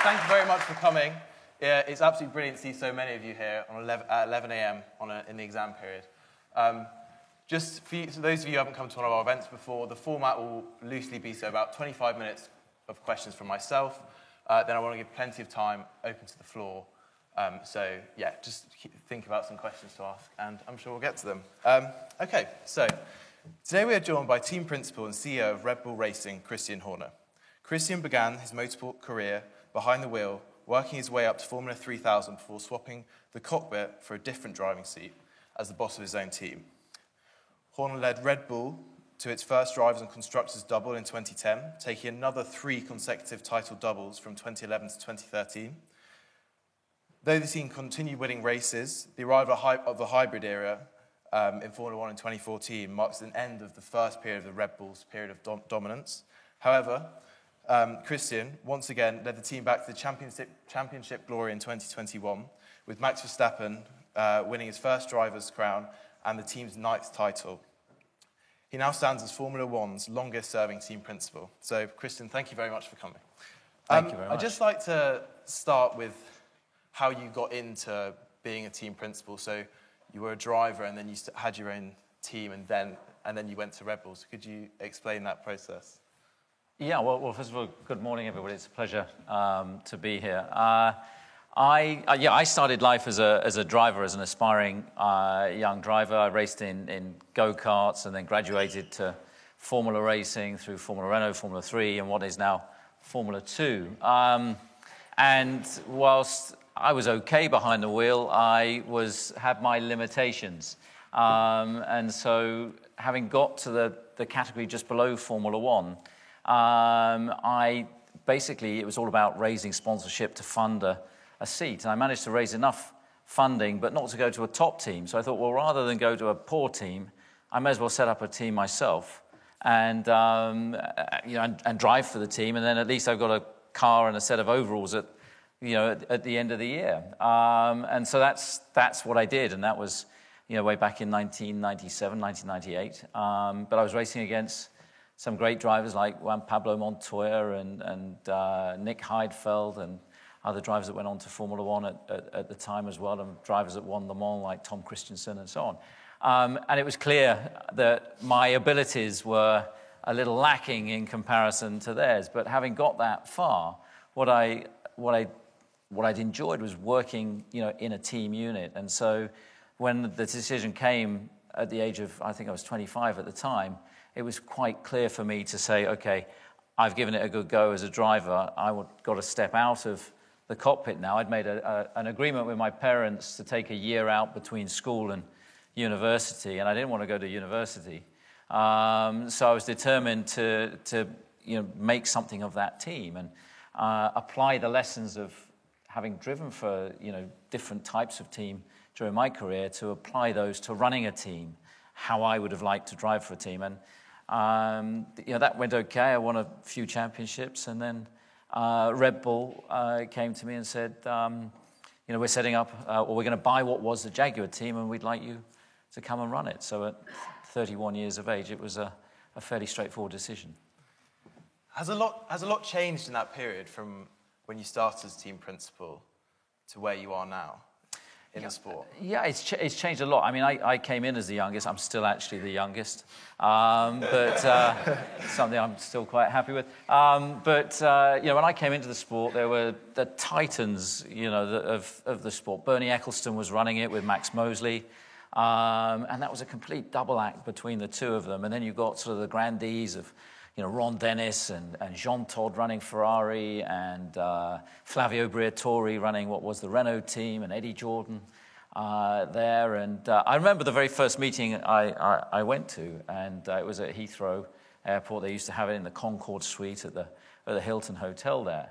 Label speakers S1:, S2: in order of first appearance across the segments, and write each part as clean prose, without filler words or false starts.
S1: Thank you very much for coming. Yeah, it's absolutely brilliant to see so many of you here at 11 a.m. in the exam period. Just for those of you who haven't come to one of our events before, the format will loosely be so about 25 minutes of questions from myself. Then I want to give plenty of time open to the floor. Just think about some questions to ask, and I'm sure we'll get to them. Okay, so today we are joined by Team Principal and CEO of Red Bull Racing, Christian Horner. Christian began his motorsport career behind the wheel, working his way up to Formula 3000 before swapping the cockpit for a different driving seat as the boss of his own team. Horner led Red Bull to its first drivers and constructors double in 2010, taking another 3 consecutive title doubles from 2011 to 2013. Though the team continued winning races, the arrival of the hybrid era in Formula 1 in 2014 marks the end of the first period of the Red Bull's period of dominance. However, Christian once again led the team back to the championship glory in 2021, with Max Verstappen winning his first driver's crown and the team's 9th title. He now stands as Formula One's longest-serving team principal. So, Christian, thank you very much for coming.
S2: Thank you very much.
S1: I'd just like to start with how you got into being a team principal. So, you were a driver, and then you had your own team, and then you went to Red Bull. So could you explain that process?
S2: Yeah, well, first of all, good morning, everybody. It's a pleasure to be here. I started life as a driver, as an aspiring young driver. I raced in go-karts and then graduated to Formula Racing through Formula Renault, Formula 3, and what is now Formula 2. And whilst I was okay behind the wheel, I had my limitations. And so having got to the category just below Formula 1, it was all about raising sponsorship to fund a seat. And I managed to raise enough funding, but not to go to a top team. So I thought, well, rather than go to a poor team, I may as well set up a team myself and drive for the team. And then at least I've got a car and a set of overalls at the end of the year. And so that's what I did. And that was, way back in 1997, 1998. But I was racing against some great drivers like Juan Pablo Montoya and Nick Heidfeld and other drivers that went on to Formula One at the time as well, and drivers that won Le Mans like Tom Christensen and so on. And it was clear that my abilities were a little lacking in comparison to theirs. But having got that far, what I'd enjoyed was working, in a team unit. And so when the decision came at the age of, I think I was 25 at the time, it was quite clear for me to say, okay, I've given it a good go as a driver. Got to step out of the cockpit now. I'd made an agreement with my parents to take a year out between school and university, and I didn't want to go to university. So I was determined to make something of that team and apply the lessons of having driven for different types of team during my career, to apply those to running a team, how I would have liked to drive for a team. And that went okay. I won a few championships, and then Red Bull came to me and said, we're setting up, or we're going to buy what was the Jaguar team, and we'd like you to come and run it. So at 31 years of age, it was a fairly straightforward decision.
S1: Has a lot changed in that period from when you started as team principal to where you are now in the sport?
S2: Yeah, it's changed a lot. I mean, I came in as the youngest. I'm still actually the youngest, but something I'm still quite happy with. When I came into the sport, there were the titans, of the sport. Bernie Ecclestone was running it with Max Mosley, and that was a complete double act between the two of them. And then you got sort of the grandees of Ron Dennis and Jean Todt running Ferrari, and Flavio Briatore running what was the Renault team, and Eddie Jordan there. And I remember the very first meeting I went to, and it was at Heathrow Airport. They used to have it in the Concorde Suite at the Hilton Hotel there.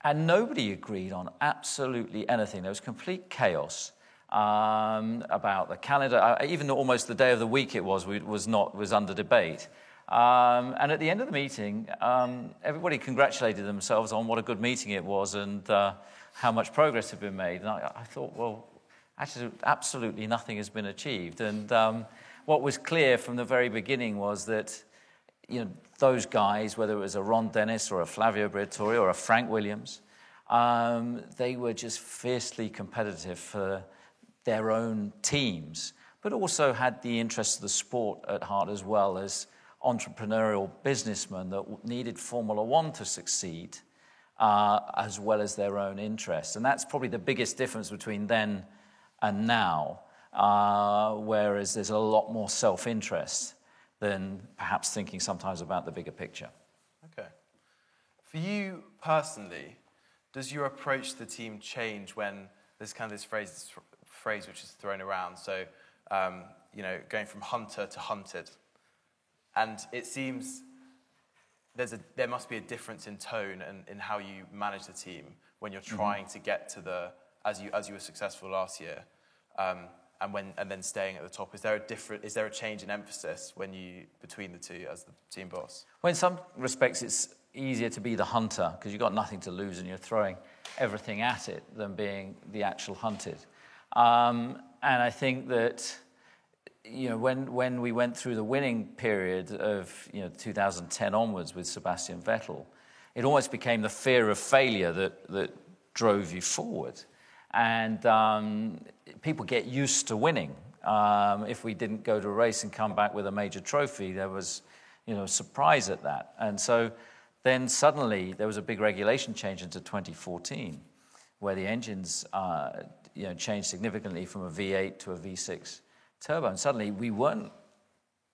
S2: And nobody agreed on absolutely anything. There was complete chaos about the calendar. Even almost the day of the week it was under debate. And at the end of the meeting, everybody congratulated themselves on what a good meeting it was and how much progress had been made. And I thought, well, actually, absolutely nothing has been achieved. And what was clear from the very beginning was that, those guys, whether it was a Ron Dennis or a Flavio Briatore or a Frank Williams, They were just fiercely competitive for their own teams, but also had the interest of the sport at heart as well as entrepreneurial businessmen that needed Formula One to succeed, as well as their own interests. And that's probably the biggest difference between then and now, whereas there's a lot more self-interest than perhaps thinking sometimes about the bigger picture.
S1: Okay. For you personally, does your approach to the team change when there's kind of this phrase which is thrown around? So, going from hunter to hunted. And it seems there must be a difference in tone and in how you manage the team when you're trying to get to as you were successful last year, and then staying at the top. Is there a change in emphasis between the two as the team boss?
S2: Well, in some respects, it's easier to be the hunter because you've got nothing to lose and you're throwing everything at it than being the actual hunted. And I think that when we went through the winning period of 2010 onwards with Sebastian Vettel, it almost became the fear of failure that drove you forward. And people get used to winning. If we didn't go to a race and come back with a major trophy, there was surprise at that. And so then suddenly there was a big regulation change into 2014 where the engines changed significantly from a V8 to a V6 turbo, and suddenly we weren't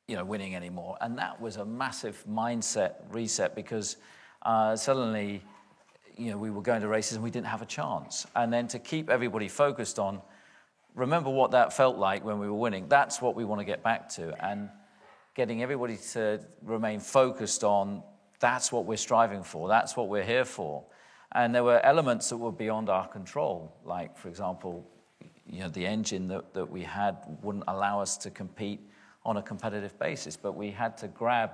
S2: winning anymore, and that was a massive mindset reset because suddenly we were going to races and we didn't have a chance. And then to keep everybody focused on, remember what that felt like when we were winning. That's what we want to get back to, and getting everybody to remain focused on that's what we're striving for, that's what we're here for. And there were elements that were beyond our control, like, for example, the engine that we had wouldn't allow us to compete on a competitive basis, but we had to grab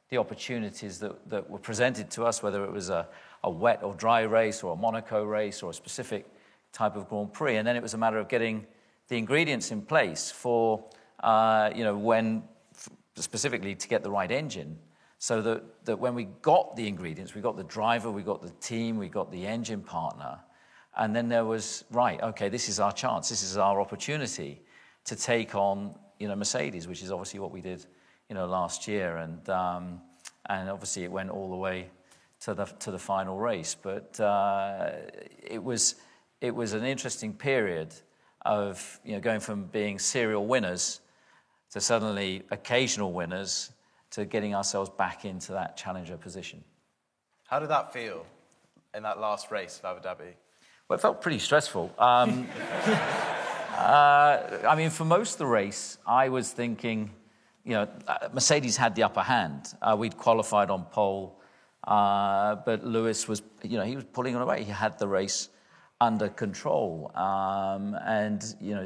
S2: the opportunities that were presented to us, whether it was a wet or dry race or a Monaco race or a specific type of Grand Prix. And then it was a matter of getting the ingredients in place for, specifically to get the right engine, so that when we got the ingredients, we got the driver, we got the team, we got the engine partner, and then there was, right, okay, this is our chance, this is our opportunity to take on, Mercedes, which is obviously what we did, last year, and obviously it went all the way to the final race. But it was an interesting period of going from being serial winners to suddenly occasional winners to getting ourselves back into that challenger position.
S1: How did that feel in that last race of Abu Dhabi?
S2: Well, it felt pretty stressful. For most of the race, I was thinking, Mercedes had the upper hand. We'd qualified on pole, but Lewis was, he was pulling it away. He had the race under control.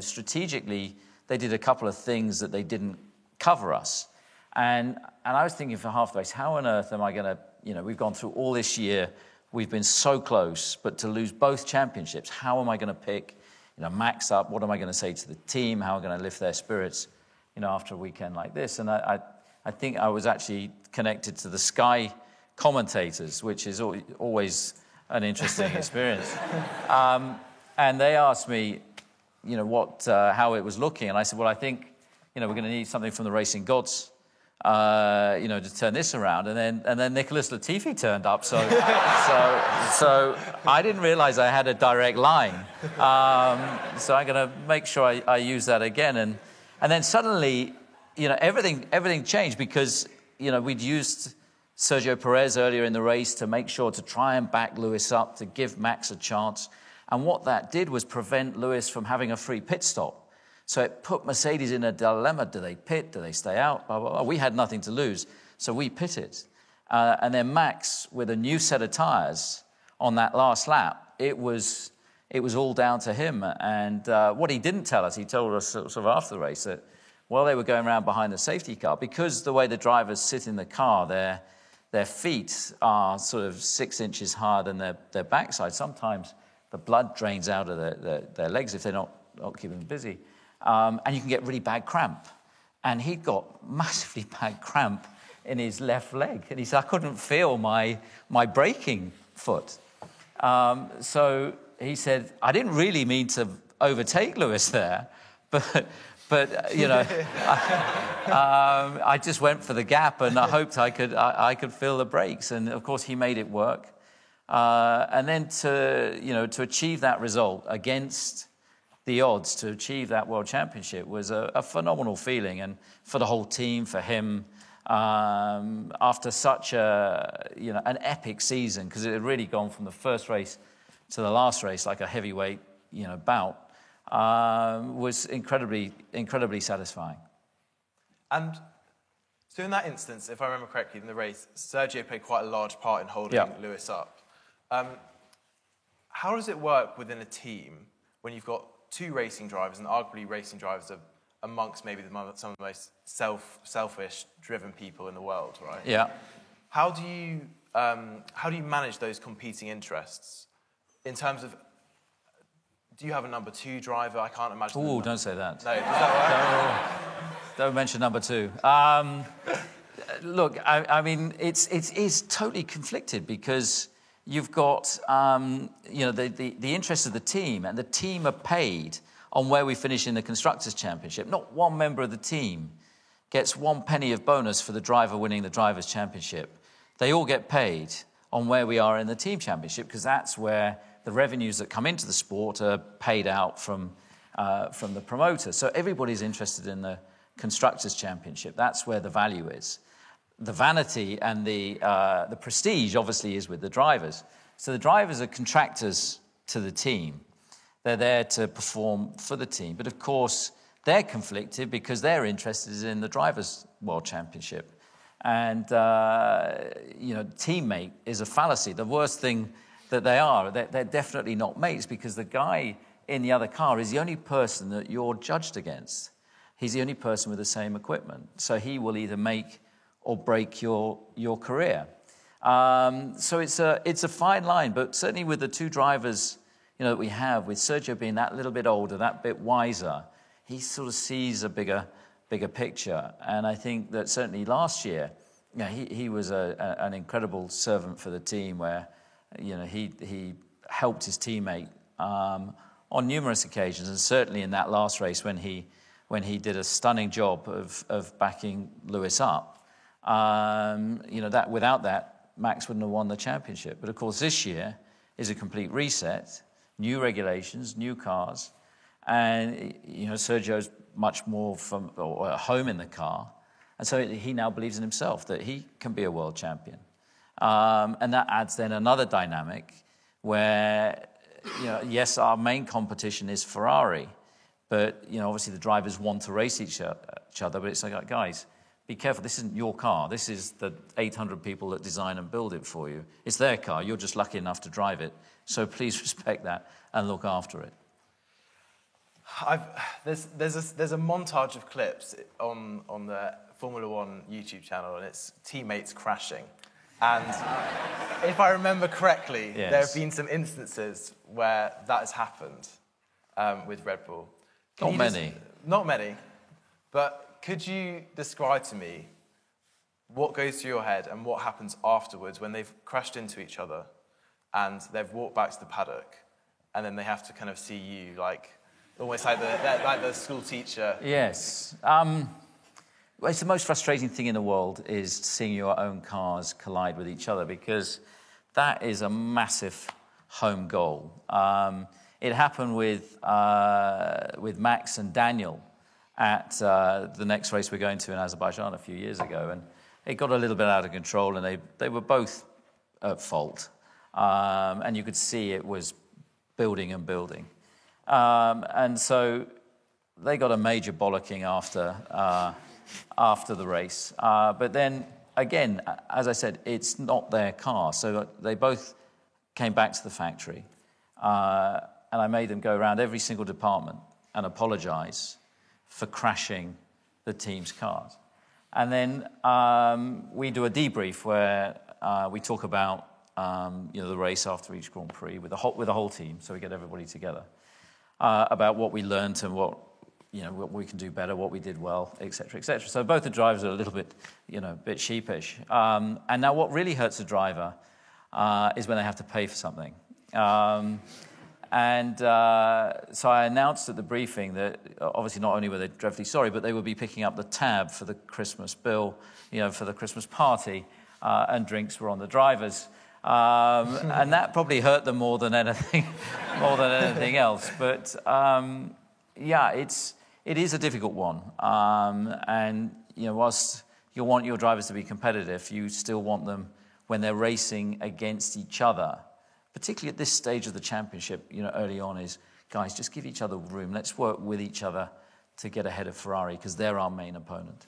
S2: Strategically, they did a couple of things that they didn't cover us. And I was thinking for half the race, how on earth am I going to, we've gone through all this year, we've been so close, but to lose both championships, how am I going to pick, Max up? What am I going to say to the team? How am I going to lift their spirits, after a weekend like this? And I think I was actually connected to the Sky commentators, which is always an interesting experience. And they asked me, how it was looking. And I said, well, I think, we're going to need something from the racing gods, to turn this around. And then Nicholas Latifi turned up. So I didn't realize I had a direct line. So I'm going to make sure I use that again. And then suddenly, everything changed because, we'd used Sergio Perez earlier in the race to make sure to try and back Lewis up, to give Max a chance. And what that did was prevent Lewis from having a free pit stop. So it put Mercedes in a dilemma. Do they pit? Do they stay out? Blah, blah, blah. We had nothing to lose, so we pitted. And then Max, with a new set of tyres on that last lap, it was all down to him. And what he didn't tell us, he told us sort of after the race that while they were going around behind the safety car, because the way the drivers sit in the car, their feet are sort of 6 inches higher than their backside. Sometimes the blood drains out of their legs if they're not keeping them busy. And you can get really bad cramp. And he'd got massively bad cramp in his left leg. And he said, I couldn't feel my braking foot. So he said, I didn't really mean to overtake Lewis there, but you know, I just went for the gap and I hoped I could fill the brakes. And of course, he made it work. And then to achieve that result against the odds, to achieve that world championship was a phenomenal feeling, and for the whole team, for him, after such an epic season, because it had really gone from the first race to the last race like a heavyweight bout, was incredibly satisfying.
S1: And so in that instance, if I remember correctly, in the race, Sergio played quite a large part in holding Lewis up. How does it work within a team when you've got two racing drivers, and arguably racing drivers are amongst maybe some of the most selfish, driven people in the world, right?
S2: Yeah.
S1: How do you manage those competing interests in terms of? Do you have a number two driver? I can't imagine.
S2: Oh, don't say that.
S1: No, does that work?
S2: Don't mention number two. Look, I mean, it's totally conflicted because you've got the interests of the team, and the team are paid on where we finish in the Constructors' Championship. Not one member of the team gets 1 penny of bonus for the driver winning the Drivers' Championship. They all get paid on where we are in the Team Championship, because that's where the revenues that come into the sport are paid out from the promoter. So everybody's interested in the Constructors' Championship. That's where the value is. The vanity and the prestige, obviously, is with the drivers. So the drivers are contractors to the team. They're there to perform for the team. But, of course, they're conflicted because their interest is in the Drivers' World Championship. And, teammate is a fallacy. The worst thing that they're definitely not mates, because the guy in the other car is the only person that you're judged against. He's the only person with the same equipment. So he will either make or break your career. So it's a fine line, but certainly with the two drivers that we have, with Sergio being that little bit older, that bit wiser, he sort of sees a bigger picture. And I think that certainly last year, he was an incredible servant for the team, where he helped his teammate on numerous occasions, and certainly in that last race when he did a stunning job of backing Lewis up. That without that, Max wouldn't have won the championship. But of course, this year is a complete reset, new regulations, new cars, and Sergio's much more at home in the car, and so he now believes in himself that he can be a world champion, and that adds then another dynamic where yes, our main competition is Ferrari, but obviously the drivers want to race each other, but it's like, guys, be careful, this isn't your car. This is the 800 people that design and build it for you. It's their car. You're just lucky enough to drive it. So please respect that and look after it.
S1: There's a montage of clips on the Formula One YouTube channel, and it's teammates crashing. And if I remember correctly,
S2: yes,
S1: there have been some instances where that has happened with Red Bull.
S2: Not many.
S1: But could you describe to me what goes through your head and what happens afterwards when they've crashed into each other and they've walked back to the paddock, and then they have to kind of see you almost like the school teacher?
S2: Yes. It's the most frustrating thing in the world is seeing your own cars collide with each other, because that is a massive home goal. It happened with Max and Daniel at the next race we're going to in Azerbaijan a few years ago, and it got a little bit out of control, and they were both at fault, and you could see it was building and building, and so they got a major bollocking after the race. But then again, as I said, it's not their car, so they both came back to the factory, and I made them go around every single department and apologise for crashing the team's cars. And then we do a debrief where we talk about the race after each Grand Prix with the whole team, so we get everybody together, about what we learned and what we can do better, what we did well, etc., etc. So both the drivers are a little bit, bit sheepish. And now what really hurts a driver is when they have to pay for something. So I announced at the briefing that obviously not only were they dreadfully sorry, but they would be picking up the tab for the Christmas bill, for the Christmas party, and drinks were on the drivers. And that probably hurt them more than anything else. But it is a difficult one. And whilst you want your drivers to be competitive, you still want them when they're racing against each other, particularly at this stage of the championship, early on, is, guys, just give each other room. Let's work with each other to get ahead of Ferrari, because they're our main opponent.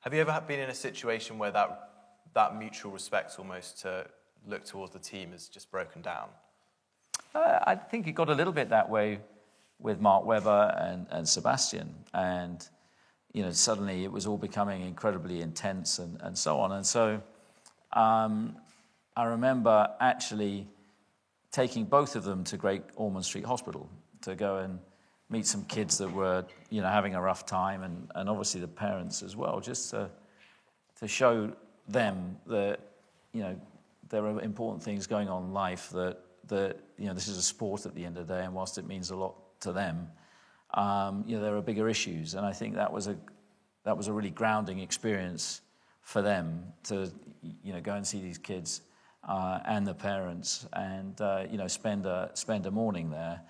S1: Have you ever been in a situation where that mutual respect almost to look towards the team has just broken down?
S2: I think it got a little bit that way with Mark Webber and Sebastian. And, suddenly it was all becoming incredibly intense and so on. And so I remember actually taking both of them to Great Ormond Street Hospital to go and meet some kids that were, having a rough time, and obviously the parents as well, just to show them that, there are important things going on in life, that this is a sport at the end of the day, and whilst it means a lot to them, there are bigger issues. And I think that was a really grounding experience for them to, go and see these kids and the parents, and spend a morning there,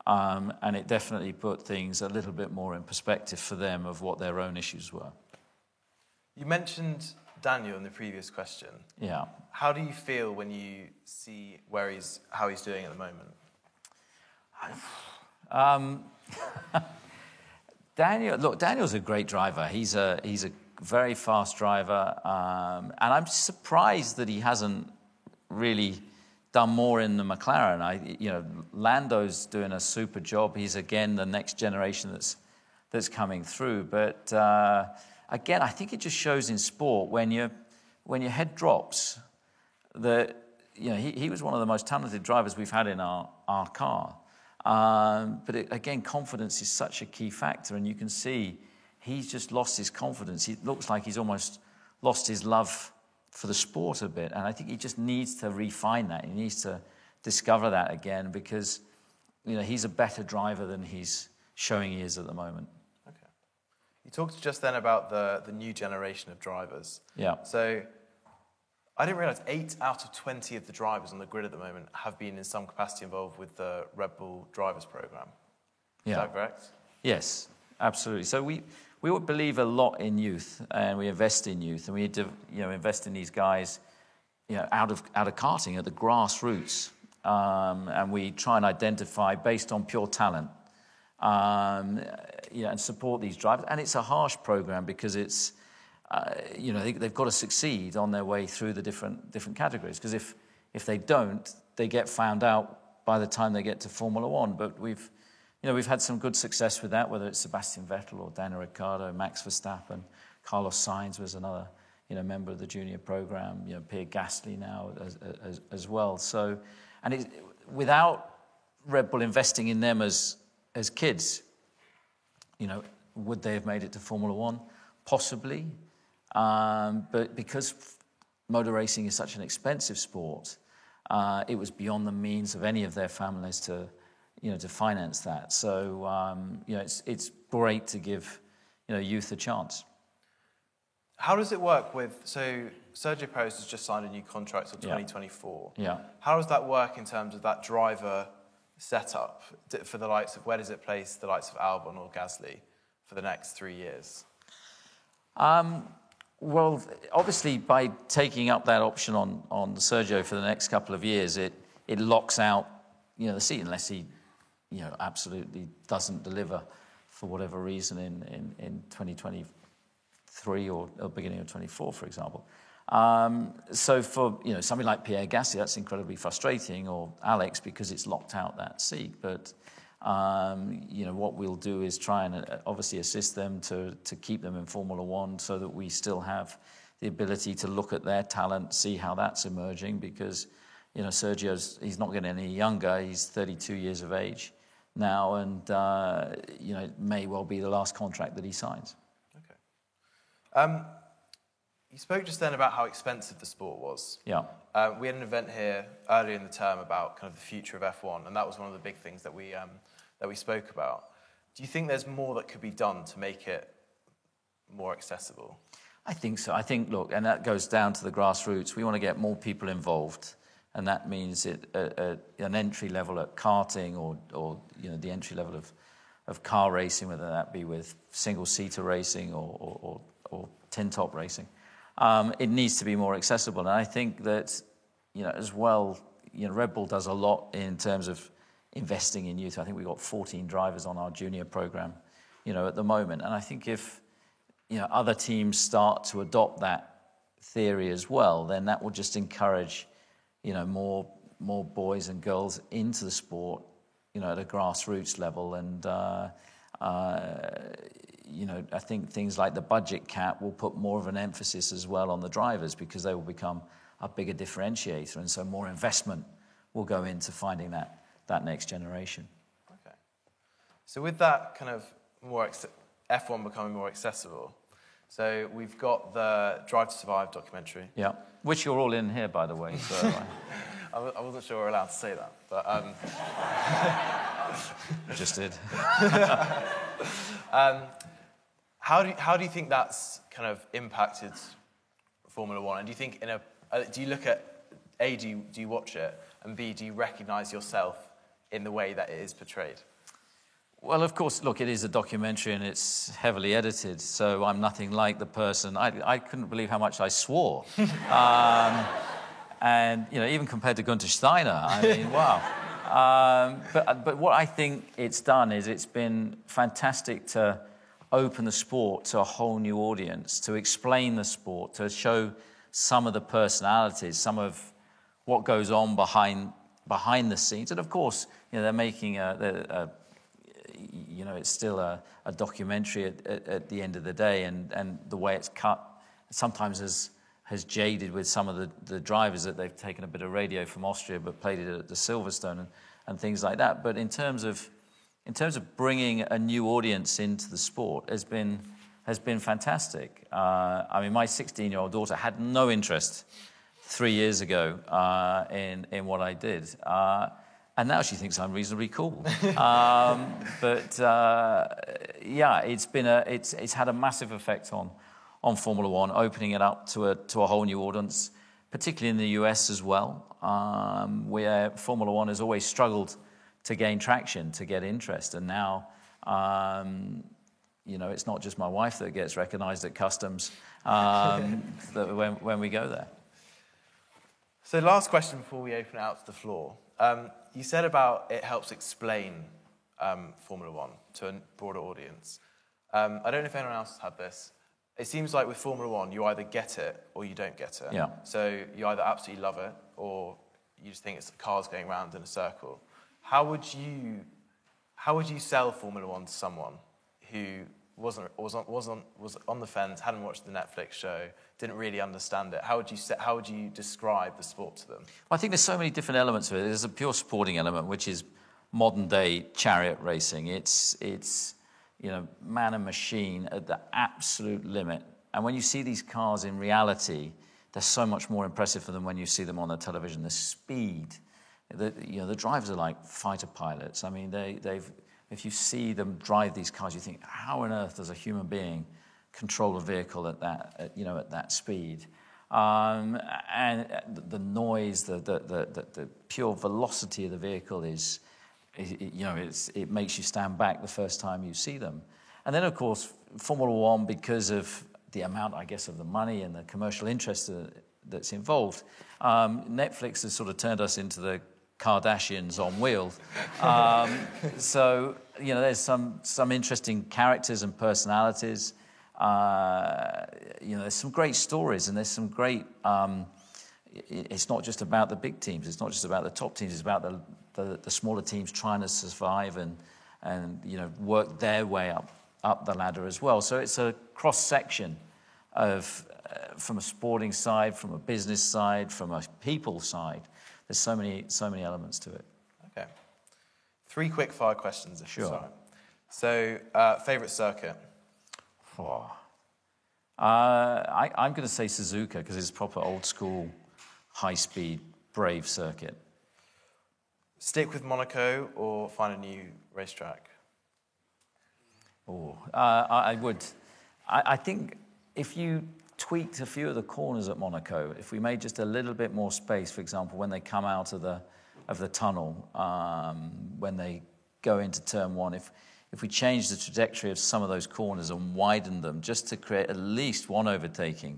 S2: and it definitely put things a little bit more in perspective for them of what their own issues were.
S1: You mentioned Daniel in the previous question.
S2: Yeah.
S1: How do you feel when you see how he's doing at the moment?
S2: Daniel's a great driver. He's a very fast driver, and I'm surprised that he hasn't really done more in the McLaren. Lando's doing a super job. He's again the next generation that's coming through. But again, I think it just shows in sport when your head drops that he was one of the most talented drivers we've had in our car. But again, confidence is such a key factor, and you can see he's just lost his confidence. It looks like he's almost lost his love for the sport a bit, and I think he just needs to refine that. He needs to discover that again, because he's a better driver than he's showing he is at the moment.
S1: Okay. You talked just then about the new generation of drivers.
S2: Yeah.
S1: So I didn't realise 8 out of 20 of the drivers on the grid at the moment have been in some capacity involved with the Red Bull Drivers Programme. Is that correct? Yes,
S2: absolutely. So we would believe a lot in youth, and we invest in youth, and we invest in these guys, out of karting at the grassroots, and we try and identify based on pure talent, and support these drivers. And it's a harsh program because it's, they've got to succeed on their way through the different categories. Because if they don't, they get found out by the time they get to Formula One. But we've had some good success with that, whether it's Sebastian Vettel or Daniel Ricciardo, Max Verstappen, Carlos Sainz was another, member of the junior program, Pierre Gasly now as well. So, and without Red Bull investing in them as kids, would they have made it to Formula One? Possibly. But because motor racing is such an expensive sport, it was beyond the means of any of their families to finance that. So, it's great to give, youth a chance.
S1: How does it work so Sergio Perez has just signed a new contract till 2024.
S2: Yeah.
S1: How does that work in terms of that driver setup for the likes of, where does it place the likes of Albon or Gasly for the next 3 years?
S2: Well, obviously, by taking up that option on Sergio for the next couple of years, it locks out, the seat, unless he, absolutely doesn't deliver for whatever reason in 2023 or beginning of 24, for example. So for something like Pierre Gasly, that's incredibly frustrating, or Alex, because it's locked out that seat. But what we'll do is try and obviously assist them to keep them in Formula One, so that we still have the ability to look at their talent, see how that's emerging, because he's not getting any younger. He's 32 years of age now, and it may well be the last contract that he signs.
S1: Okay. You spoke just then about how expensive the sport was.
S2: Yeah.
S1: We had an event here earlier in the term about kind of the future of F1, and that was one of the big things that we spoke about. Do you think there's more that could be done to make it more accessible?
S2: I think so. I think, look, and that goes down to the grassroots. We want to get more people involved, and that means an entry level at karting or the entry level of car racing, whether that be with single-seater racing or tin-top racing. It needs to be more accessible, and I think that, as well, Red Bull does a lot in terms of investing in youth. I think we've got 14 drivers on our junior program, at the moment, and I think if other teams start to adopt that theory as well, then that will just encourage, more boys and girls into the sport, at a grassroots level, and I think things like the budget cap will put more of an emphasis as well on the drivers because they will become a bigger differentiator, and so more investment will go into finding that next generation.
S1: Okay. So with that kind of F1 becoming more accessible, so we've got the Drive to Survive documentary.
S2: Yeah, which you're all in here, by the way. So
S1: I wasn't sure we were allowed to say that, but...
S2: I just did.
S1: How do you think that's kind of impacted Formula One? And do you think do you look at A, do you watch it, and B, do you recognise yourself in the way that it is portrayed?
S2: Well, of course, look, it is a documentary and it's heavily edited, so I'm nothing like the person. I couldn't believe how much I swore. And, even compared to Gunther Steiner, I mean, wow. But what I think it's done is it's been fantastic to open the sport to a whole new audience, to explain the sport, to show some of the personalities, some of what goes on behind the scenes. And of course, they're making it's still a documentary at the end of the day, and the way it's cut sometimes has jaded with some of the drivers, that they've taken a bit of radio from Austria but played it at the Silverstone and things like that. But in terms of bringing a new audience into the sport has been fantastic. My 16-year-old daughter had no interest 3 years ago in what I did, and now she thinks I'm reasonably cool. It's had a massive effect on Formula One, opening it up to a whole new audience, particularly in the US as well, where Formula One has always struggled to gain traction, to get interest. And now, it's not just my wife that gets recognised at customs when we go there.
S1: So last question before we open it out to the floor. You said about it helps explain Formula One to a broader audience. I don't know if anyone else has had this. It seems like with Formula One, you either get it or you don't get it.
S2: Yeah.
S1: So you either absolutely love it or you just think it's cars going round in a circle. How would you sell Formula One to someone who was on the fence, hadn't watched the Netflix show, didn't really understand it? How would you describe the sport to them?
S2: Well, I think there's so many different elements of it. There's a pure sporting element, which is modern day chariot racing. It's man and machine at the absolute limit. And when you see these cars in reality, they're so much more impressive for them when you see them on the television. The speed, the drivers are like fighter pilots. I mean, if you see them drive these cars, you think, how on earth does a human being control a vehicle at that speed? And the noise, the pure velocity of the vehicle it makes you stand back the first time you see them. And then, of course, Formula One, because of the amount, I guess, of the money and the commercial interest that's involved, Netflix has sort of turned us into the Kardashians on wheels. So, there's some interesting characters and personalities. There's some great stories, and there's some great... it's not just about the big teams. It's not just about the top teams. It's about the smaller teams trying to survive and work their way up the ladder as well. So it's a cross-section of from a sporting side, from a business side, from a people side. There's so many elements to it.
S1: Okay. 3 quick-fire questions, if
S2: Sure.
S1: you're sorry. So, favourite circuit?
S2: Oh, I'm going to say Suzuka because it's proper old school, high-speed, brave circuit.
S1: Stick with Monaco or find a new racetrack?
S2: I would. I think if you tweaked a few of the corners at Monaco, if we made just a little bit more space, for example, when they come out of the tunnel, when they go into turn one, if we change the trajectory of some of those corners and widen them just to create at least one overtaking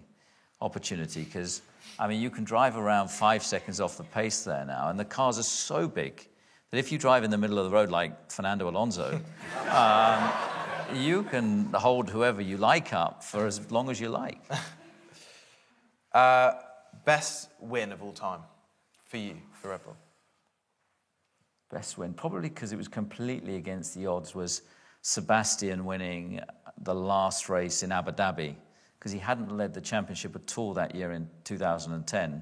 S2: opportunity, because, I mean, you can drive around 5 seconds off the pace there now, and the cars are so big that if you drive in the middle of the road like Fernando Alonso, you can hold whoever you like up for as long as you like.
S1: Best win of all time for you, for Red Bull?
S2: Best win, probably because it was completely against the odds, was Sebastian winning the last race in Abu Dhabi, because he hadn't led the championship at all that year in 2010.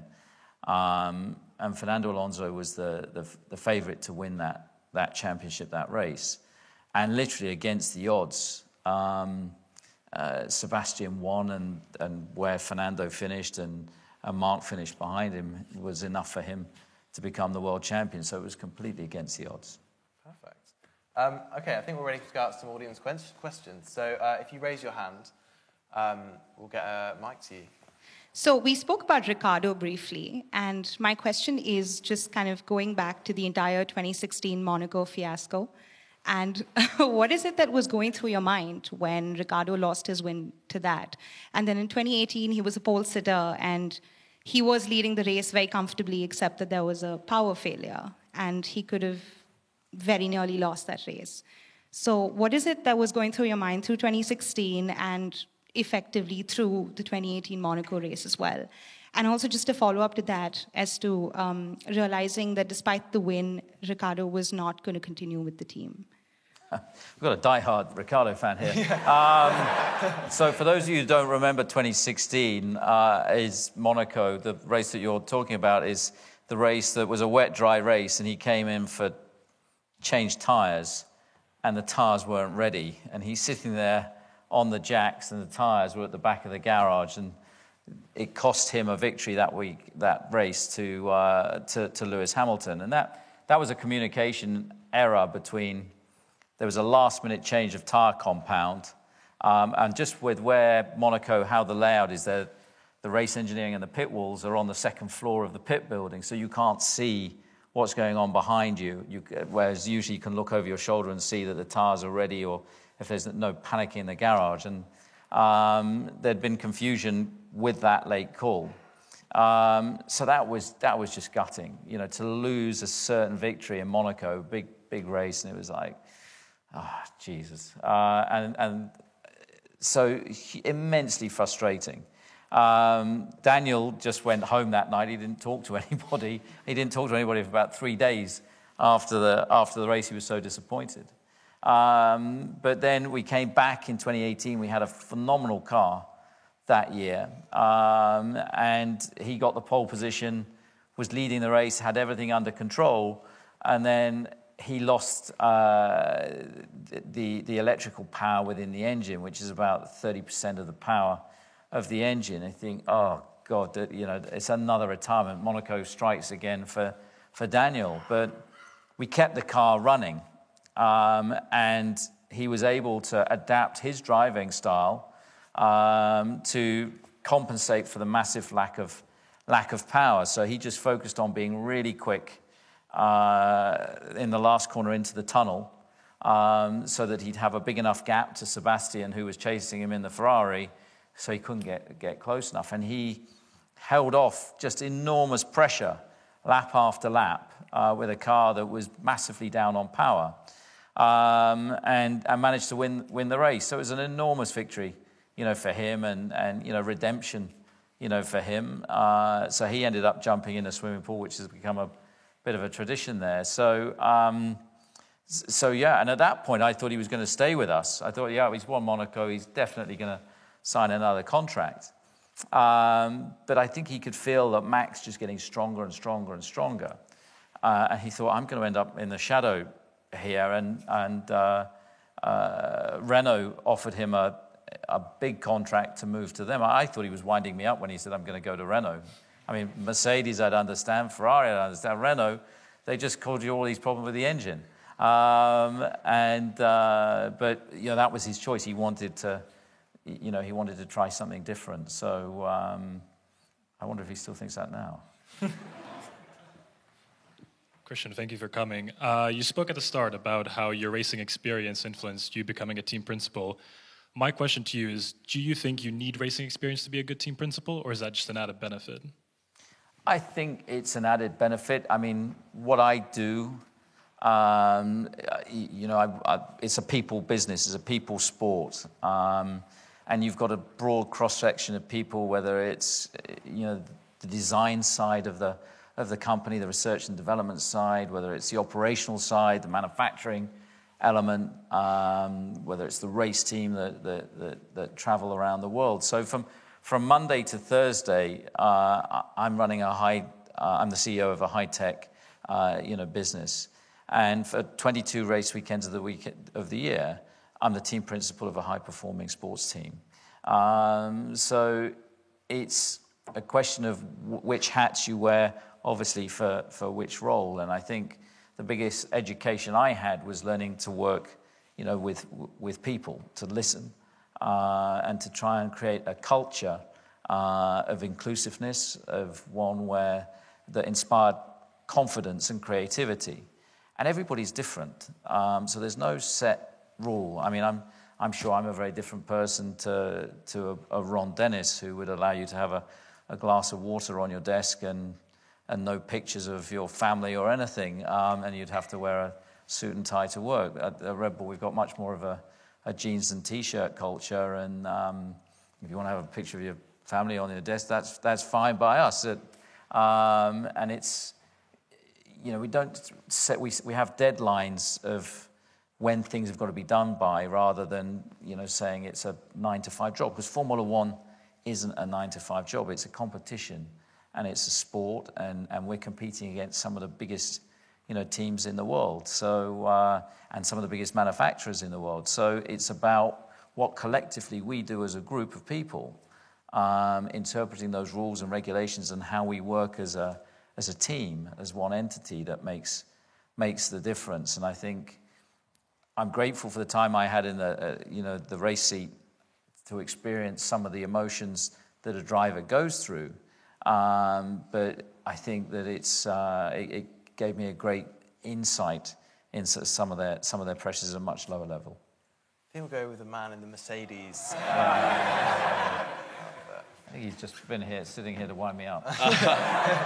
S2: And Fernando Alonso was the favourite to win that championship, that race. And literally against the odds, Sebastian won, and where Fernando finished and Mark finished behind him was enough for him to become the world champion. So it was completely against the odds.
S1: Perfect. Okay, I think we're ready to go out to some audience questions. So if you raise your hand, we'll get a mic to you.
S3: So we spoke about Ricciardo briefly, and my question is just kind of going back to the entire 2016 Monaco fiasco. And what is it that was going through your mind when Ricciardo lost his win to that? And then in 2018, he was a pole sitter, and he was leading the race very comfortably, except that there was a power failure, and he could have very nearly lost that race. So what is it that was going through your mind through 2016 and effectively through the 2018 Monaco race as well? And also just a follow-up to that as to realizing that despite the win, Ricciardo was not going to continue with the team.
S2: We've got a die-hard Ricciardo fan here. So for those of you who don't remember 2016, is Monaco, the race that you're talking about, is the race that was a wet-dry race, and he came in for changed tyres, and the tyres weren't ready. And he's sitting there on the jacks, and the tyres were at the back of the garage, and it cost him a victory that week, that race, to Lewis Hamilton. And that was a communication error between... There was a last-minute change of tyre compound, and just with where Monaco, how the layout is there, the race engineering and the pit walls are on the second floor of the pit building, so you can't see what's going on behind you. Whereas usually you can look over your shoulder and see that the tyres are ready, or if there's no panic in the garage. And there'd been confusion with that late call. So that was just gutting, to lose a certain victory in Monaco, big race, and it was like, Jesus. And so immensely frustrating. Daniel just went home that night. He didn't talk to anybody. He didn't talk to anybody for about 3 days after the race. He was so disappointed. But then we came back in 2018. We had a phenomenal car that year. And he got the pole position, was leading the race, had everything under control. And then he lost the electrical power within the engine, which is about 30% of the power of the engine. I think, oh God, it's another retirement. Monaco strikes again for Daniel. But we kept the car running, and he was able to adapt his driving style to compensate for the massive lack of power. So he just focused on being really quick in the last corner into the tunnel, so that he'd have a big enough gap to Sebastian, who was chasing him in the Ferrari, so he couldn't get close enough. And he held off just enormous pressure, lap after lap, with a car that was massively down on power, and managed to win the race. So it was an enormous victory, for him, and redemption, for him. So he ended up jumping in a swimming pool, which has become a bit of a tradition there. So yeah, and at that point, I thought he was going to stay with us. I thought, yeah, he's won Monaco, he's definitely going to sign another contract. But I think he could feel that Max just getting stronger and stronger and stronger. And he thought, I'm going to end up in the shadow here. And Renault offered him a a big contract to move to them. I thought he was winding me up when he said, I'm going to go to Renault. I mean, Mercedes, I'd understand. Ferrari, I'd understand. Renault, they just caused you all these problems with the engine. But that was his choice. He wanted to, he wanted to try something different. So I wonder if he still thinks that now.
S4: Christian, thank you for coming. You spoke at the start about how your racing experience influenced you becoming a team principal. My question to you is, do you think you need racing experience to be a good team principal, or is that just an added benefit?
S2: I think it's an added benefit. I mean, what I do, it's a people business, it's a people sport. And you've got a broad cross-section of people, whether it's, the design side of the company, the research and development side, whether it's the operational side, the manufacturing element, whether it's the race team that travel around the world. So from Monday to Thursday, I'm running I'm the CEO of a high-tech, business. And for 22 race weekends of the year, I'm the team principal of a high-performing sports team. So it's a question of which hats you wear, obviously, for which role. And I think the biggest education I had was learning to work, with people, to listen, and to try and create a culture of inclusiveness, of one that inspired confidence and creativity. And everybody's different, so there's no set rule. I mean, I'm sure I'm a very different person to a Ron Dennis, who would allow you to have a glass of water on your desk and no pictures of your family or anything, and you'd have to wear a suit and tie to work. At Red Bull, we've got much more of a jeans and T-shirt culture, and if you want to have a picture of your family on your desk, that's fine by us. And it's, we don't set, we have deadlines of when things have got to be done by, rather than, saying it's a 9-to-5 job, because Formula One isn't a 9-to-5 job, it's a competition. And it's a sport, and we're competing against some of the biggest, teams in the world. So, and some of the biggest manufacturers in the world. So it's about what collectively we do as a group of people, interpreting those rules and regulations, and how we work as a team, as one entity, that makes the difference. And I think I'm grateful for the time I had in the race seat to experience some of the emotions that a driver goes through. But I think that it gave me a great insight into some of their pressures at a much lower level.
S1: I think we'll go with the man in the Mercedes.
S2: I think he's just been here, sitting here to wind me up.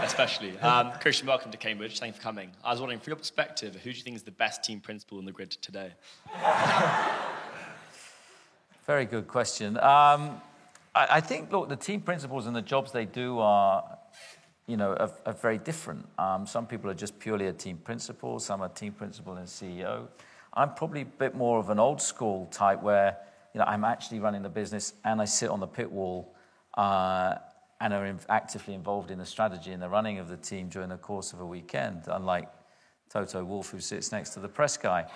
S5: Especially. Christian, welcome to Cambridge. Thank you for coming. I was wondering, from your perspective, who do you think is the best team principal in the grid today?
S2: Very good question. I think, look, the team principals and the jobs they do are very different. Some people are just purely a team principal. Some are team principal and CEO. I'm probably a bit more of an old school type, where I'm actually running the business and I sit on the pit wall and are actively involved in the strategy and the running of the team during the course of a weekend, unlike Toto Wolff, who sits next to the press guy.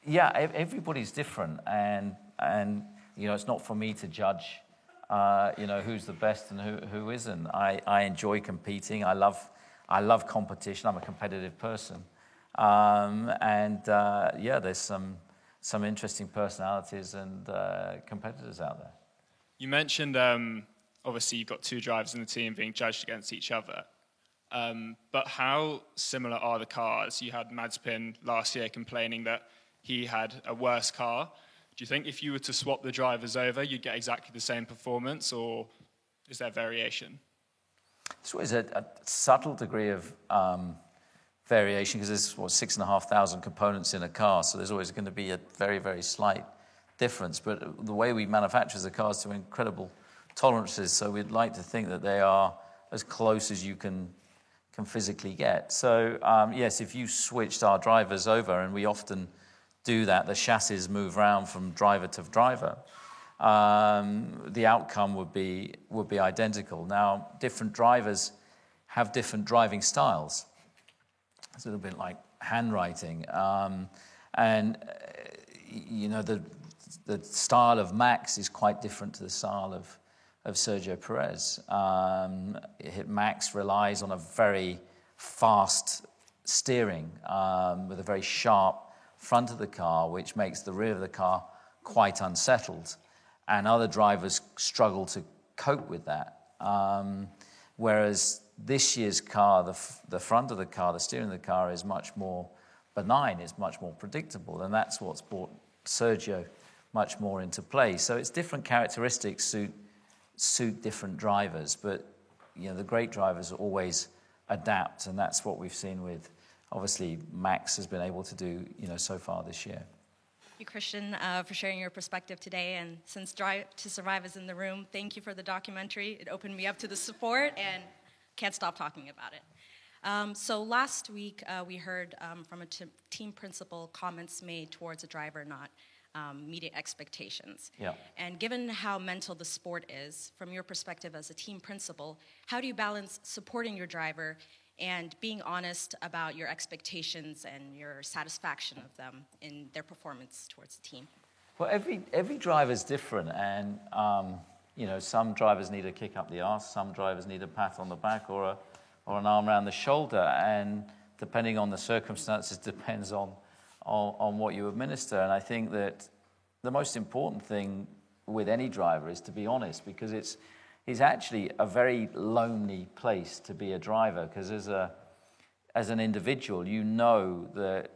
S2: Yeah, everybody's different, and it's not for me to judge, who's the best and who isn't. I enjoy competing. I love competition. I'm a competitive person, there's some interesting personalities and competitors out there.
S6: You mentioned obviously you've got two drivers in the team being judged against each other. But how similar are the cars? You had Mazepin last year complaining that he had a worse car. Do you think if you were to swap the drivers over, you'd get exactly the same performance, or is there variation?
S2: There's always a subtle degree of variation, because there's 6,500 components in a car, so there's always going to be a very, very slight difference. But the way we manufacture the cars to incredible tolerances, so we'd like to think that they are as close as you can physically get. So yes, if you switched our drivers over, and we often do that, the chassis move around from driver to driver, the outcome would be identical. Now, different drivers have different driving styles. It's a little bit like handwriting. And you know, the style of Max is quite different to the style of Sergio Perez. Max relies on a very fast steering with a very sharp front of the car, which makes the rear of the car quite unsettled. And other drivers struggle to cope with that. Whereas this year's car, the front of the car, the steering of the car is much more benign, it's much more predictable, and that's what's brought Sergio much more into play. So it's different characteristics suit different drivers, but you know, the great drivers always adapt, and that's what we've seen with, obviously, Max has been able to do, you know, so far this year.
S7: Thank you, Christian, for sharing your perspective today. And since Drive to Survive is in the room, thank you for the documentary. It opened me up to the sport, and can't stop talking about it. So last week, we heard from a team principal comments made towards a driver not meeting expectations.
S2: Yeah.
S7: And given how mental the sport is, from your perspective as a team principal, how do you balance supporting your driver and being honest about your expectations and your satisfaction of them in their performance towards the team?
S2: Well, every driver is different, and you know, some drivers need a kick up the arse, some drivers need a pat on the back or an arm around the shoulder, and depending on the circumstances, depends on what you administer. And I think that the most important thing with any driver is to be honest, because it's actually a very lonely place to be a driver, because as an individual, you know that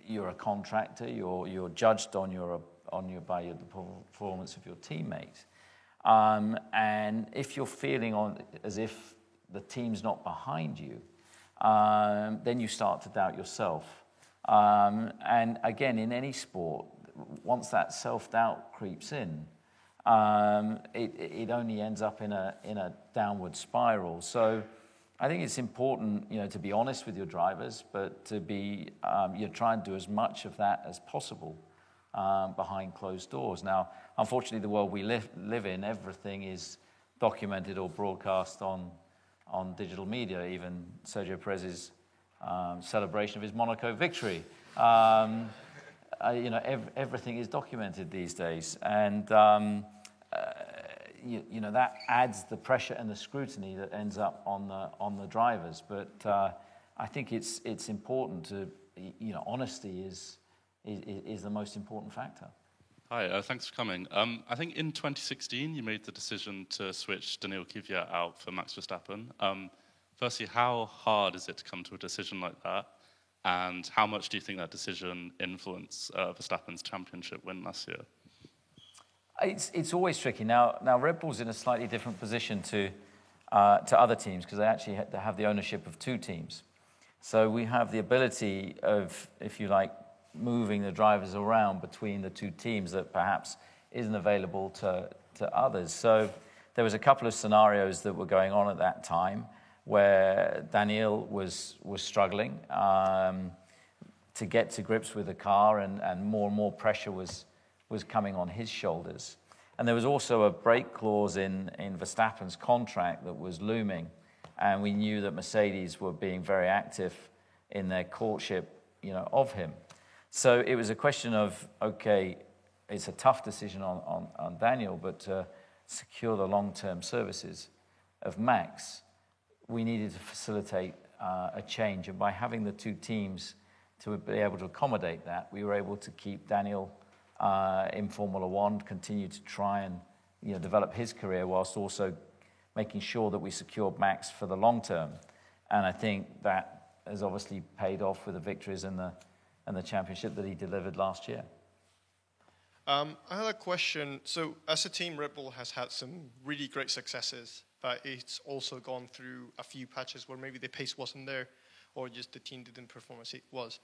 S2: you're a contractor, you're judged by the performance of your teammates. And if you're feeling as if the team's not behind you, then you start to doubt yourself. And again, in any sport, once that self-doubt creeps in, it only ends up in a downward spiral. So I think it's important, you know, to be honest with your drivers, but to be you try and do as much of that as possible behind closed doors. Now, unfortunately, the world we live in, everything is documented or broadcast on digital media. Even Sergio Perez's celebration of his Monaco victory. You know, everything is documented these days, and you know, that adds the pressure and the scrutiny that ends up on the drivers. But I think it's important to, you know, honesty is the most important factor.
S8: Hi, thanks for coming. I think in 2016 you made the decision to switch Daniil Kvyat out for Max Verstappen. Firstly, how hard is it to come to a decision like that? And how much do you think that decision influenced Verstappen's championship win last year?
S2: It's always tricky. Now Red Bull's in a slightly different position to other teams, because they actually have the ownership of two teams. So we have the ability of, if you like, moving the drivers around between the two teams that perhaps isn't available to others. So there was a couple of scenarios that were going on at that time where Daniil was struggling to get to grips with the car, and more pressure was coming on his shoulders. And there was also a break clause in Verstappen's contract that was looming, and we knew that Mercedes were being very active in their courtship, you know, of him. So it was a question of, okay, it's a tough decision on Daniil, but to secure the long-term services of Max, we needed to facilitate a change. And by having the two teams to be able to accommodate that, we were able to keep Daniil in Formula One, continue to try and, you know, develop his career, whilst also making sure that we secured Max for the long term. And I think that has obviously paid off with the victories and the championship that he delivered last year.
S9: I had a question. So as a team, Red Bull has had some really great successes, but it's also gone through a few patches where maybe the pace wasn't there, or just the team didn't perform as it was.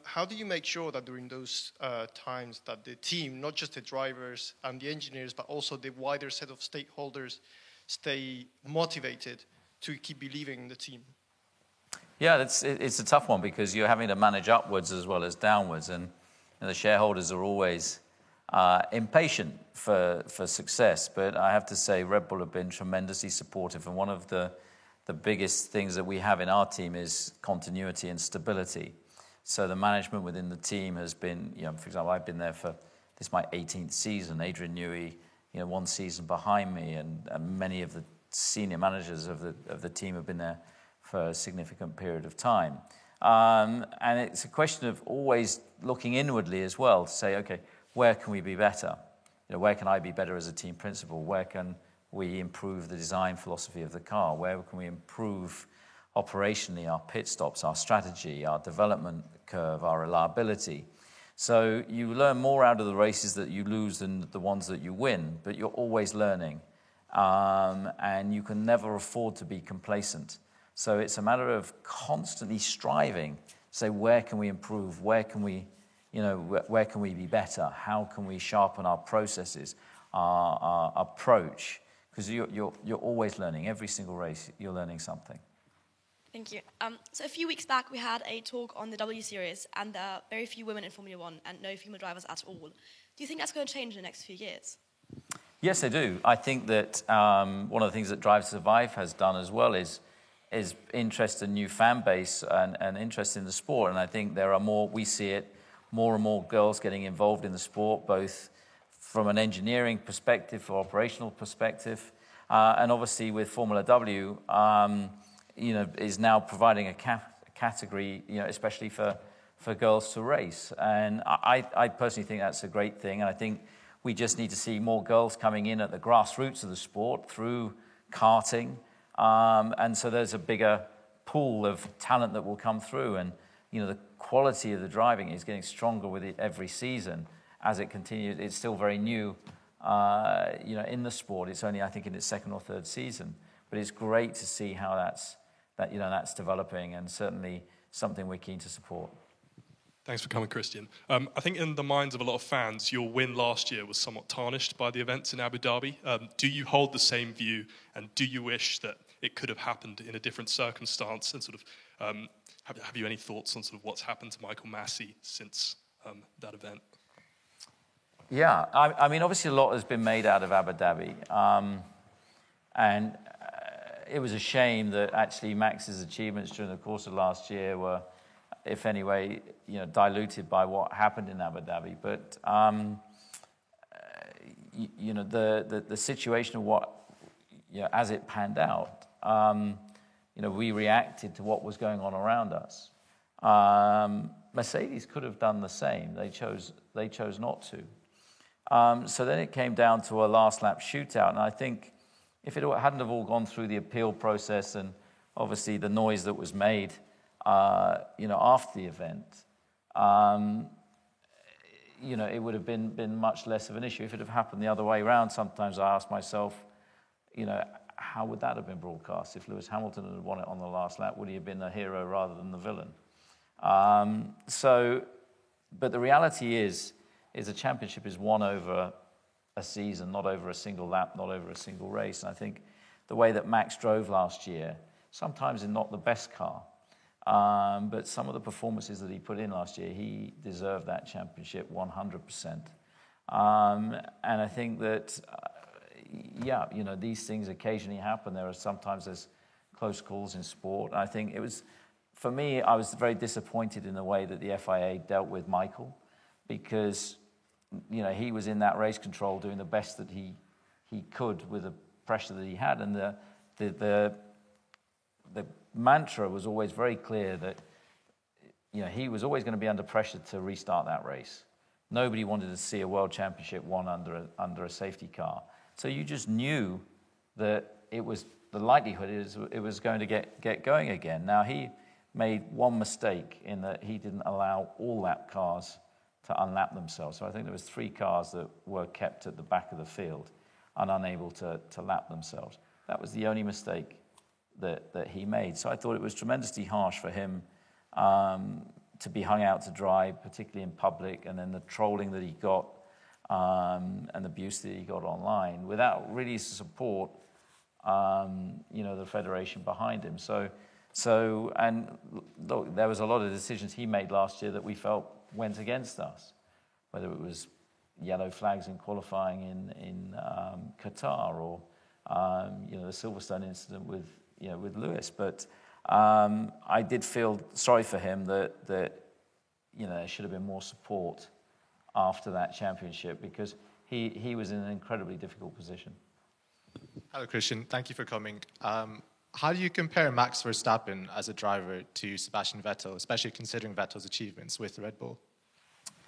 S9: How do you make sure that during those times that the team, not just the drivers and the engineers, but also the wider set of stakeholders, stay motivated to keep believing in the team?
S2: Yeah, it's a tough one, because you're having to manage upwards as well as downwards, and the shareholders are always impatient for success. But I have to say, Red Bull have been tremendously supportive, and one of the biggest things that we have in our team is continuity and stability. So the management within the team has been, for example, I've been there for, this is my 18th season. Adrian Newey, one season behind me, and many of the senior managers of the team have been there for a significant period of time. And it's a question of always looking inwardly as well to say, okay, where can we be better? Where can I be better as a team principal? Where can we improve the design philosophy of the car? Where can we improve operationally our pit stops, our strategy, our development curve, our reliability? So you learn more out of the races that you lose than the ones that you win, but you're always learning. And you can never afford to be complacent. So it's a matter of constantly striving, say, where can we improve? Where can we be better? How can we sharpen our processes, our approach? Because you're always learning. Every single race, you're learning something.
S10: Thank you. So a few weeks back, we had a talk on the W Series, and there are very few women in Formula One and no female drivers at all. Do you think that's going to change in the next few years?
S2: Yes, I do. I think that one of the things that Drive to Survive has done as well is interest in new fan base and interest in the sport. And I think there are we see it, more and more girls getting involved in the sport, both from an engineering perspective, for operational perspective, and obviously with Formula W, is now providing a category, especially for girls to race. And I personally think that's a great thing. And I think we just need to see more girls coming in at the grassroots of the sport through karting. And so there's a bigger pool of talent that will come through. And, the quality of the driving is getting stronger with it every season as it continues. It's still very new, in the sport. It's only, I think, in its second or third season. But it's great to see how that's developing, and certainly something we're keen to support.
S11: Thanks for coming, Christian. I think in the minds of a lot of fans, your win last year was somewhat tarnished by the events in Abu Dhabi. Do you hold the same view, and do you wish that it could have happened in a different circumstance? And sort of, have you any thoughts on sort of what's happened to Michael Massey since that event?
S2: Yeah, I mean, obviously a lot has been made out of Abu Dhabi, and it was a shame that actually Max's achievements during the course of last year were, if anyway, diluted by what happened in Abu Dhabi. But the situation of what, as it panned out, we reacted to what was going on around us. Mercedes could have done the same. They chose not to. So then it came down to a last lap shootout, and I think if it hadn't have all gone through the appeal process and obviously the noise that was made, after the event, it would have been much less of an issue. If it had happened the other way around, sometimes I ask myself, how would that have been broadcast? If Lewis Hamilton had won it on the last lap, would he have been the hero rather than the villain? But the reality is a championship is won over a season, not over a single lap, not over a single race. And I think the way that Max drove last year, sometimes in not the best car, but some of the performances that he put in last year, he deserved that championship 100%. And I think that, these things occasionally happen. Sometimes there's close calls in sport. And I think for me, I was very disappointed in the way that the FIA dealt with Michael, because he was in that race control doing the best that he could with the pressure that he had, and the mantra was always very clear that he was always going to be under pressure to restart that race. Nobody wanted to see a world championship won under a safety car, so you just knew that the likelihood is it was going to get going again. Now he made one mistake in that he didn't allow all lap cars to unlap themselves. So I think there was 3 cars that were kept at the back of the field and unable to lap themselves. That was the only mistake that he made. So I thought it was tremendously harsh for him to be hung out to dry, particularly in public, and then the trolling that he got and the abuse that he got online without really support, the federation behind him. So and look, there was a lot of decisions he made last year that we felt went against us, whether it was yellow flags in qualifying in Qatar or the Silverstone incident with Lewis. But I did feel sorry for him that there should have been more support after that championship because he was in an incredibly difficult position.
S12: Hello, Christian. Thank you for coming. How do you compare Max Verstappen as a driver to Sebastian Vettel, especially considering Vettel's achievements with Red Bull?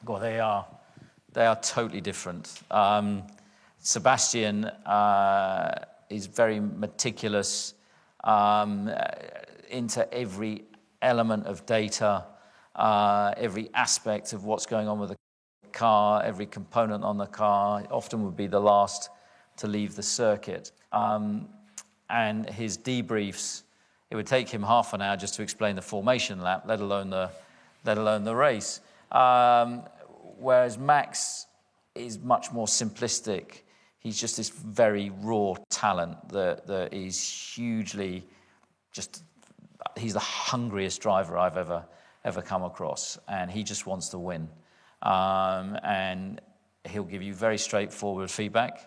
S2: Well, they are totally different. Sebastian is very meticulous into every element of data, every aspect of what's going on with the car, every component on the car. Often would be the last to leave the circuit. And his debriefs, it would take him half an hour just to explain the formation lap, let alone the race. Whereas Max is much more simplistic. He's just this very raw talent that is hugely he's the hungriest driver I've ever come across, and he just wants to win. And he'll give you very straightforward feedback,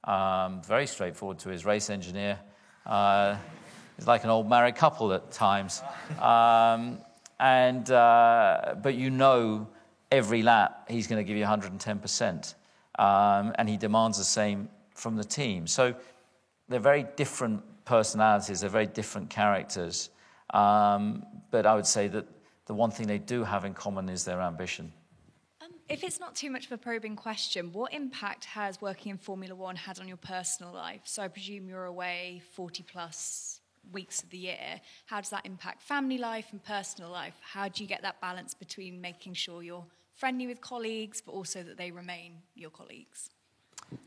S2: very straightforward to his race engineer. He's like an old married couple at times. But every lap he's going to give you 110%. And he demands the same from the team. So they're very different personalities, they're very different characters. But I would say that the one thing they do have in common is their ambition.
S13: If it's not too much of a probing question, what impact has working in Formula One had on your personal life? So I presume you're away 40 plus weeks of the year. How does that impact family life and personal life? How do you get that balance between making sure you're friendly with colleagues, but also that they remain your colleagues?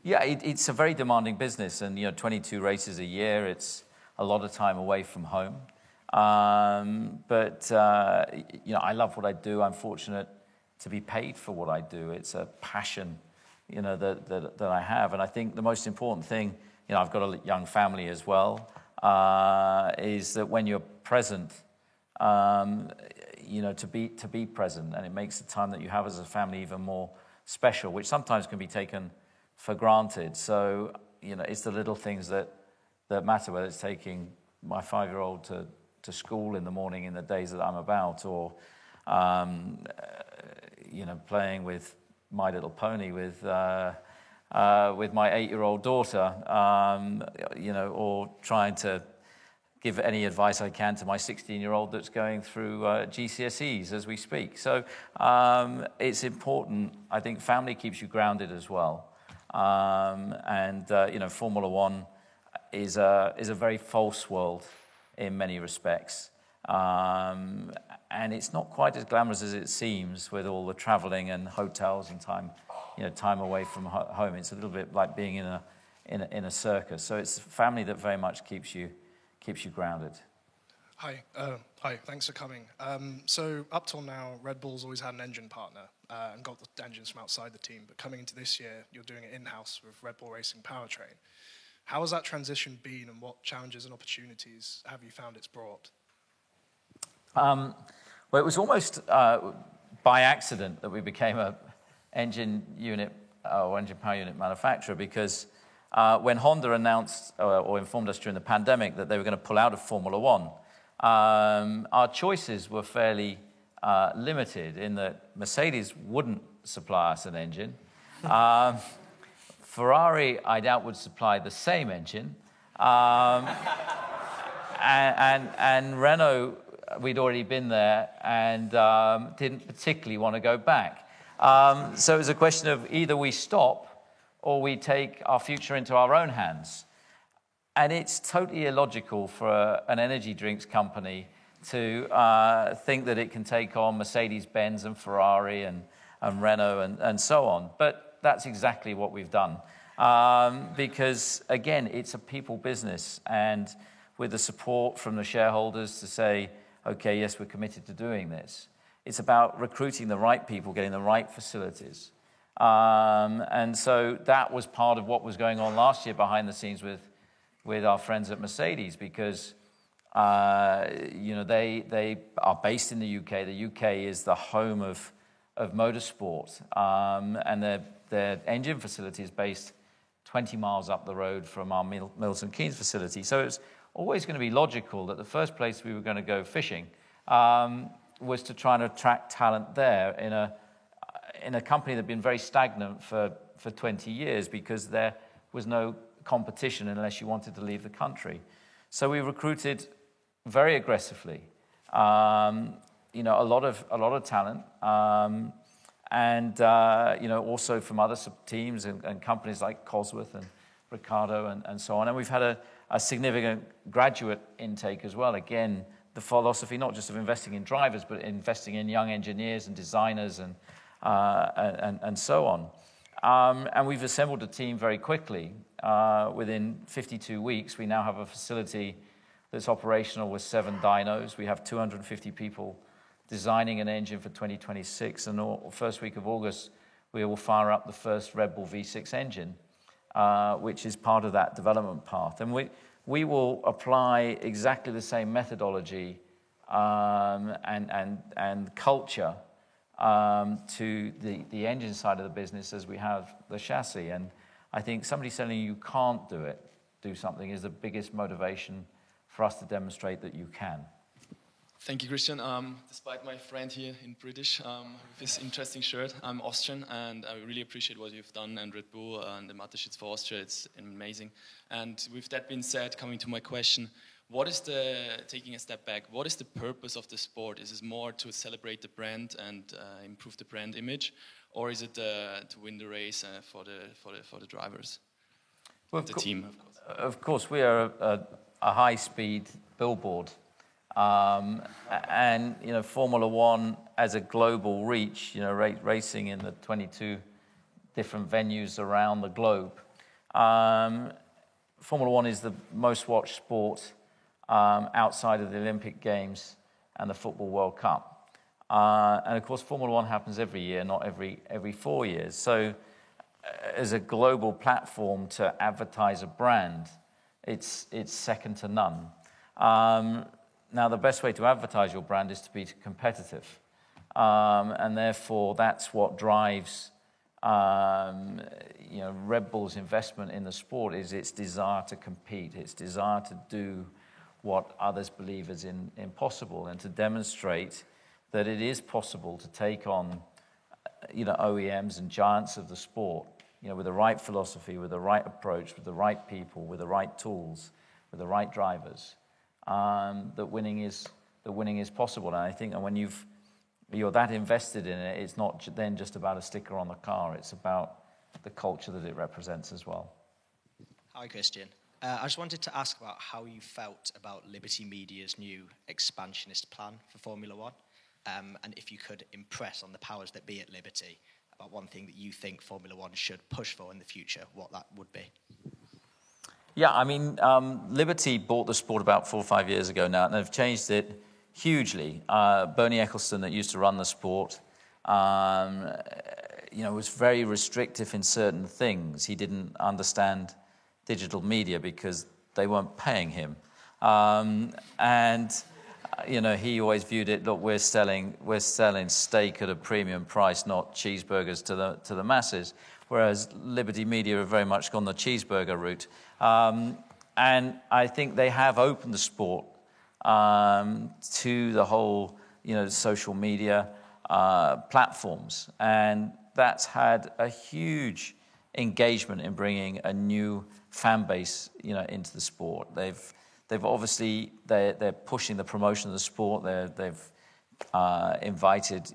S2: Yeah, it's a very demanding business, and 22 races a year. It's a lot of time away from home. But I love what I do. I'm fortunate to be paid for what I do. It's a passion, that I have. And I think the most important thing, I've got a young family as well, is that when you're present, to be present, and it makes the time that you have as a family even more special, which sometimes can be taken for granted. So, it's the little things that matter, whether it's taking my 5-year-old to school in the morning in the days that I'm about, or playing with My Little Pony with my 8-year-old daughter, or trying to give any advice I can to my 16-year-old that's going through GCSEs as we speak. So it's important. I think family keeps you grounded as well. Formula One is a very false world in many respects. And it's not quite as glamorous as it seems with all the traveling and hotels and time away from home. It's a little bit like being in a circus. So it's family that very much keeps you grounded.
S14: Hi, thanks for coming. So up till now, Red Bull's always had an engine partner and got the engines from outside the team. But coming into this year, you're doing it in-house with Red Bull Racing Powertrain. How has that transition been, and what challenges and opportunities have you found it's brought?
S2: Well, it was almost by accident that we became an engine unit or engine power unit manufacturer, because when Honda announced or informed us during the pandemic that they were going to pull out of Formula One, our choices were fairly limited in that Mercedes wouldn't supply us an engine. Ferrari, I doubt, would supply the same engine. And Renault, we'd already been there and didn't particularly want to go back. So it was a question of either we stop or we take our future into our own hands. And it's totally illogical for an energy drinks company to think that it can take on Mercedes-Benz and Ferrari and Renault and so on. But that's exactly what we've done. Because, again, it's a people business. And with the support from the shareholders to say, okay, yes, we're committed to doing this. It's about recruiting the right people, getting the right facilities. And so that was part of what was going on last year behind the scenes with our friends at Mercedes, because they are based in the UK. The UK is the home of motorsport, and their engine facility is based 20 miles up the road from our Milton Keynes facility. So it's always going to be logical that the first place we were going to go fishing was to try and attract talent there in a company that had been very stagnant for 20 years because there was no competition unless you wanted to leave the country. So we recruited very aggressively, a lot of talent, and also from other teams and companies like Cosworth and Ricardo and so on. And we've had a significant graduate intake as well. Again, the philosophy not just of investing in drivers, but investing in young engineers and designers and so on. And we've assembled a team very quickly. Within 52 weeks, we now have a facility that's operational with 7 dynos. We have 250 people designing an engine for 2026. And the first week of August, we will fire up the first Red Bull V6 engine, which is part of that development path. And we will apply exactly the same methodology and culture to the engine side of the business as we have the chassis. And I think somebody telling you can't do something is the biggest motivation for us to demonstrate that you can.
S15: Thank you, Christian. Despite my friend here in British with this interesting shirt, I'm Austrian, and I really appreciate what you've done and Red Bull and the Mutterschutz for Austria. It's amazing. And with that being said, coming to my question, taking a step back, what is the purpose of the sport? Is it more to celebrate the brand and improve the brand image, or is it to win the race for the drivers, the team, of course?
S2: Of course, we are a high-speed billboard. And Formula One as a global reach, racing in the 22 different venues around the globe. Formula One is the most watched sport outside of the Olympic Games and the Football World Cup. And of course, Formula One happens every year, not every 4 years. So as a global platform to advertise a brand, it's second to none. Now, the best way to advertise your brand is to be competitive. And therefore, that's what drives Red Bull's investment in the sport is its desire to compete, its desire to do what others believe is impossible, and to demonstrate that it is possible to take on OEMs and giants of the sport, with the right philosophy, with the right approach, with the right people, with the right tools, with the right drivers. That winning is possible, and I think that when you're that invested in it, it's not then just about a sticker on the car. It's about the culture that it represents as well.
S16: Hi, Christian. I just wanted to ask about how you felt about Liberty Media's new expansionist plan for Formula One, and if you could impress on the powers that be at Liberty about one thing that you think Formula One should push for in the future, what that would be.
S2: Yeah, I mean, Liberty bought the sport about 4 or 5 years ago now, and they've changed it hugely. Bernie Ecclestone, that used to run the sport, was very restrictive in certain things. He didn't understand digital media because they weren't paying him. He always viewed it, look, we're selling steak at a premium price, not cheeseburgers to the masses. Whereas Liberty Media have very much gone the cheeseburger route. And I think they have opened the sport to the whole, social media platforms. And that's had a huge engagement in bringing a new fan base, into the sport. They've obviously, they're pushing the promotion of the sport. They've invited,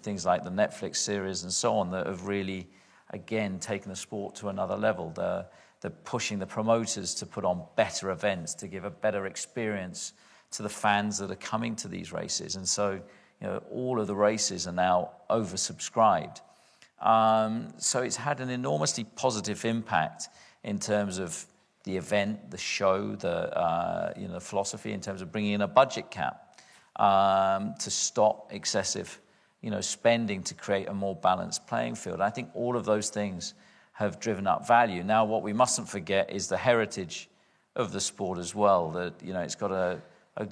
S2: things like the Netflix series and so on that have really, again, taking the sport to another level. They're pushing the promoters to put on better events, to give a better experience to the fans that are coming to these races. And so, all of the races are now oversubscribed. So it's had an enormously positive impact in terms of the event, the show, the philosophy, in terms of bringing in a budget cap to stop excessive spending to create a more balanced playing field. I think all of those things have driven up value. Now, what we mustn't forget is the heritage of the sport as well, that, it's got a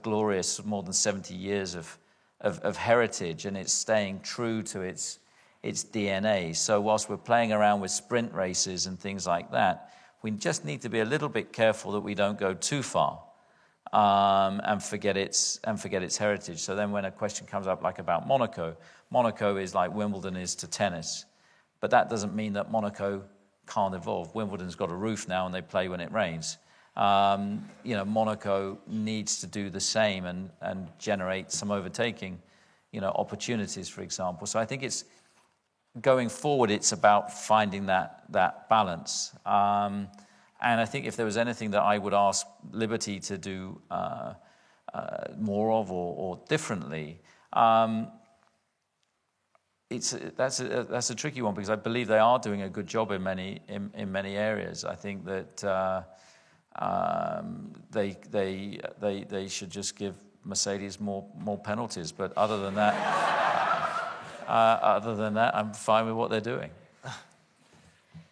S2: glorious more than 70 years of heritage, and it's staying true to its DNA. So whilst we're playing around with sprint races and things like that, we just need to be a little bit careful that we don't go too far. and forget its heritage. So then when a question comes up like about Monaco is like Wimbledon is to tennis, but that doesn't mean that Monaco can't evolve. Wimbledon's got a roof now and they play when it rains. Monaco needs to do the same and generate some overtaking, opportunities, for example. So I think it's going forward, it's about finding that balance. And I think if there was anything that I would ask Liberty to do more of or differently, that's a tricky one, because I believe they are doing a good job in many areas. I think that they should just give Mercedes more penalties. But other than that, I'm fine with what they're doing.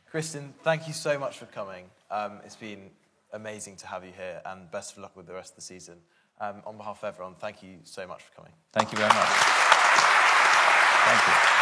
S1: Christian, thank you so much for coming. It's been amazing to have you here, and best of luck with the rest of the season. On behalf of everyone, thank you so much for coming.
S2: Thank you very much. Thank you.